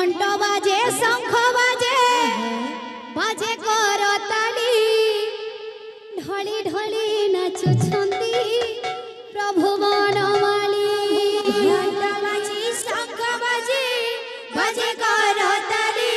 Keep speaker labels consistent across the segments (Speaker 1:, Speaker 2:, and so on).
Speaker 1: ঘণ্ট বাজে শঙ্খ বাজে বাজে করতালি ঢলি ঢলি নাচুছন্তি প্রভু বনমালী ঘণ্ট বাজে শঙ্খ বাজে বাজে করতালি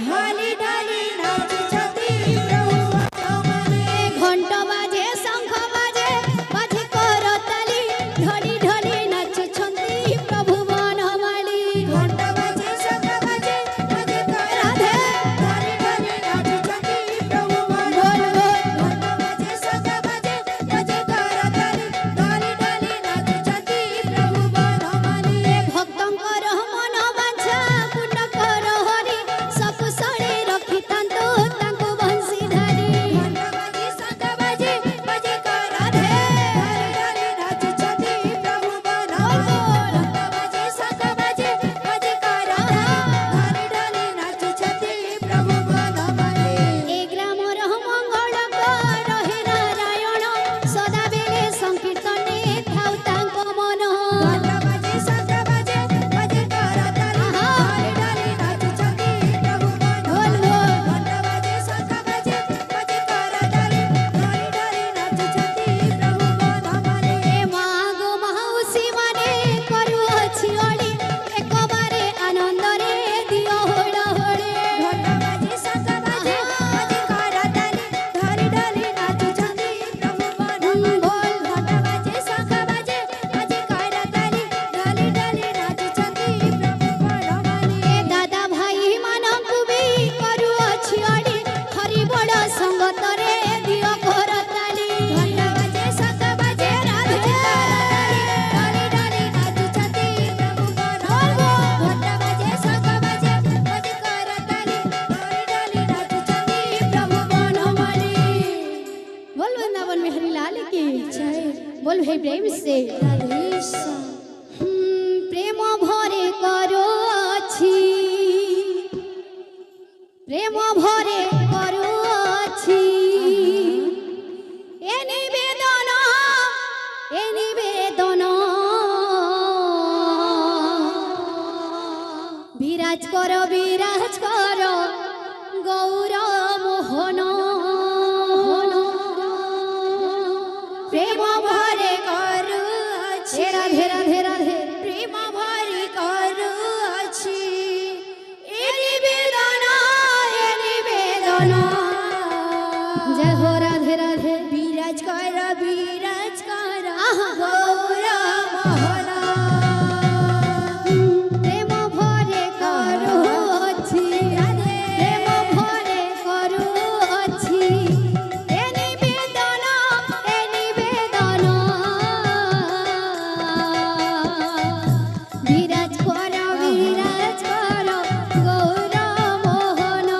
Speaker 1: ঢলি ঢলি নাচুছন্তি প্রভু বনমালী ঘণ্ট বাজে শঙ্খ বাজে বাজে করতালি ঢলি ঢলি নাচুছন্তি প্রভু বনমালী ঘণ্ট বাজে শঙ্খ বাজে বাজে রাধে ঢলি ঢলি নাচুছন্তি প্রভু বনমালী ঘণ্ট বাজে শঙ্খ বাজে বাজে করতালি ঢলি ঢলি নাচুছন্তি প্রভু বনমালী ভক্তଙ୍କର মନ ବାଞ୍ଛା ପୂର୍ଣ୍ଣ କର ହରି ସକୁଶଳେ ରଖିଥାନ୍ତୁ ତାଙ୍କୁ ବଂଶୀ ଧରି ଘଣ୍ଟ ବାଜେ ଶଙ୍ଖ ବାଜେ ବାଜେ ରାଧେ ଢଳି ଢଳି ନାଚୁଛନ୍ତି ପ୍ରଭୁ ବନମାলী ଘଣ୍ଟ ବାଜେ ଶଙ୍ଖ ବାଜେ ବାଜେ ରାଧେ ଢଳି ଢଳି ନାଚୁଛନ୍ତି ପ୍ରଭୁ ବନମାলী ଏ ଗ୍ରାମର ମଙ୍ଗଳ କର ହେ ନାରାୟଣ ସଦାବେଳେ ସଂକୀର୍ତ୍ତନେ ଥାଉ ତାଙ୍କ ମନ ଘଣ୍ଟ ବାଜେ ଶଙ୍ଖ ବାଜେ ବାଜେ କରତାଳି ଢଳି ଢଳି ନାଚୁଛନ୍ତି ପ୍ରଭୁ ବନମାলী ଘଣ୍ଟ ବାଜେ ଶଙ୍ଖ ବାଜେ ବାଜେ କରତାଳି ଢଳି ଢଳି ନାଚୁଛନ୍ତି ପ୍ରଭୁ ବନମାলী ଏ ମାଗୋ ମାଉସୀ ମାନେ କରୁଅଛି ଅଳି ଏକବାରେ ଆନନ୍ଦରେ ଦିଅ ହୋଳ ହୋଳେ ଘଣ୍ଟ ବାଜେ ଶଙ୍ଖ ବାଜେ ବାଜେ କରତାଳି ଢଳି ଢଳି ନାଚୁଛନ୍ତି ପ୍ରଭୁ ବନମାলী ଘଣ୍ଟ ବାଜେ ଶଙ୍ଖ ବାଜେ ବାଜେ କରତାଳି ଢଳି ଢଳି ନାଚୁଛନ୍ତି ପ୍ରଭୁ ବନମାলী ଏ ଦାଦା ଭାଇ ମାନଙ୍କୁ ବି କରୁଅଛି ଅଳି ହରି ବଡ଼ ସଙ୍ଗତରେ ଦିଅ କରତାଳି ଘଣ୍ଟ ବାଜେ ଶଙ୍ଖ ବାଜେ ରାଧେ ଢଳି ଢଳି ନାଚୁଛନ୍ତି ପ୍ରଭୁ ବନମାলী ଘଣ୍ଟ ବାଜେ ଶଙ୍ଖ ବାଜେ ବାଜେ କରତାଳି ଢଳି ଢଳି ନାଚୁଛନ୍ତି ପ୍ରଭୁ ବନମାলী बोल वृंदावन में हरि लाल की जय बोल हे प्रेम से प्रेम भरे करो अछि प्रेम भरे करो अछि ए निवेदन विराज कर गौर मोहन प्रेम भरे करू अछि राधे राधे राधे प्रेम भरे करू अछि ए निवेदन जय हो राधे राधे विराज कर गौर मोहन प्रेम भरे करू अछि प्रेम भरे करू अछि ए निवेदन विराज कर गौर मोहन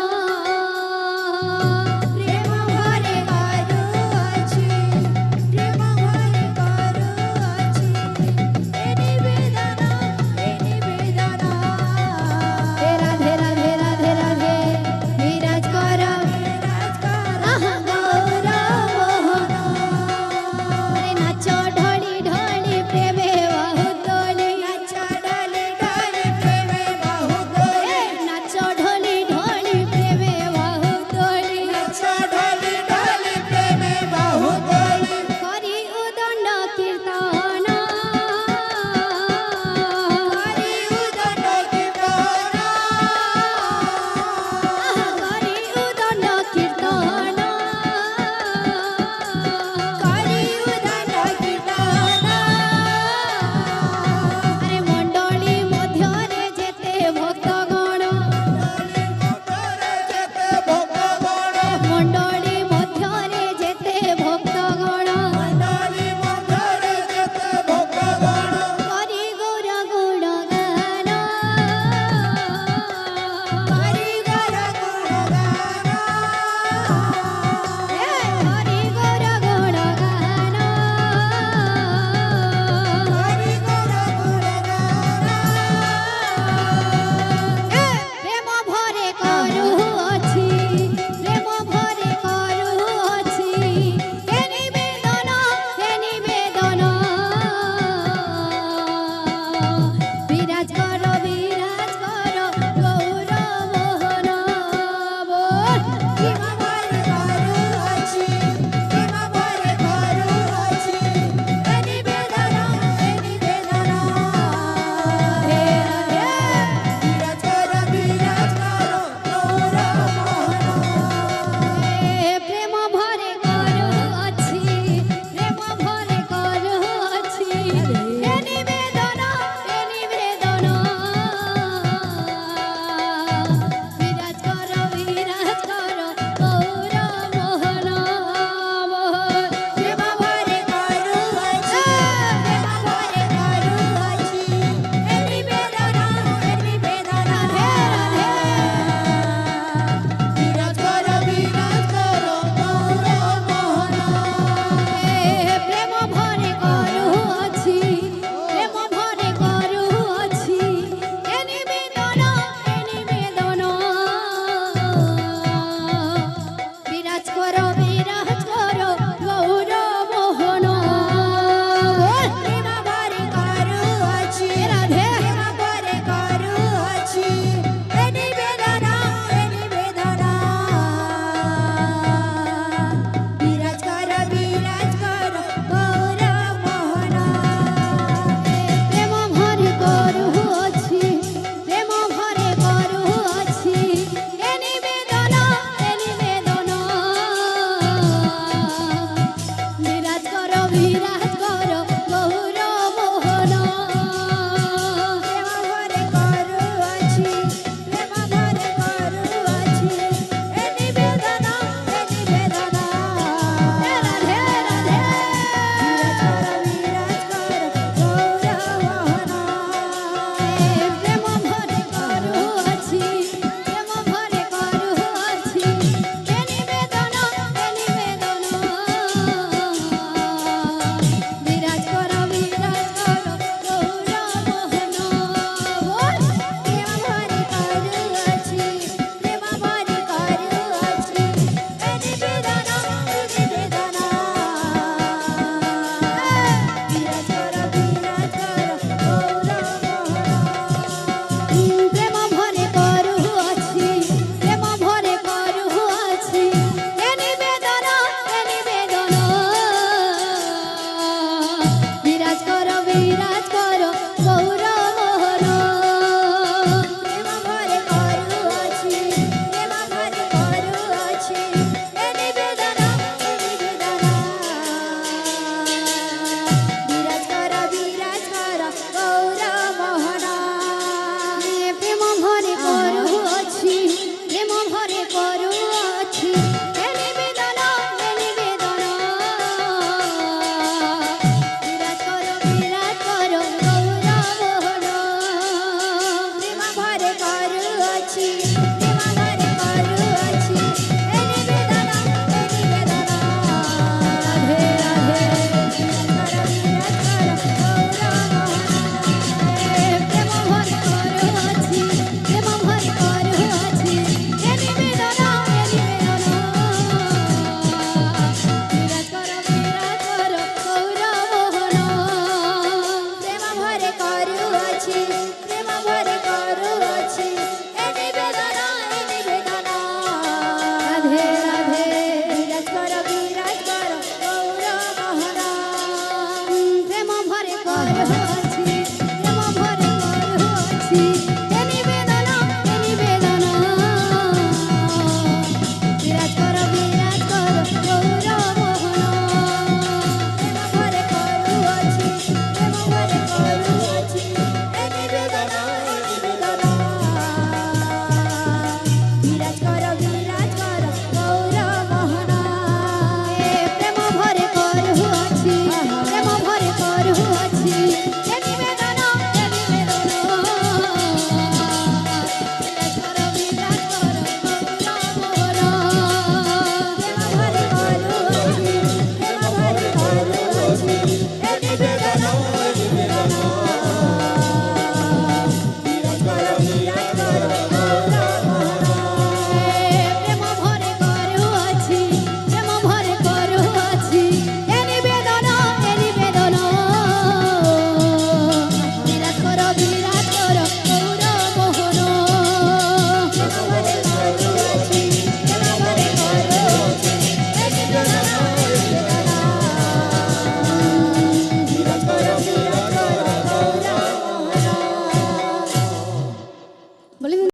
Speaker 1: ଅଛି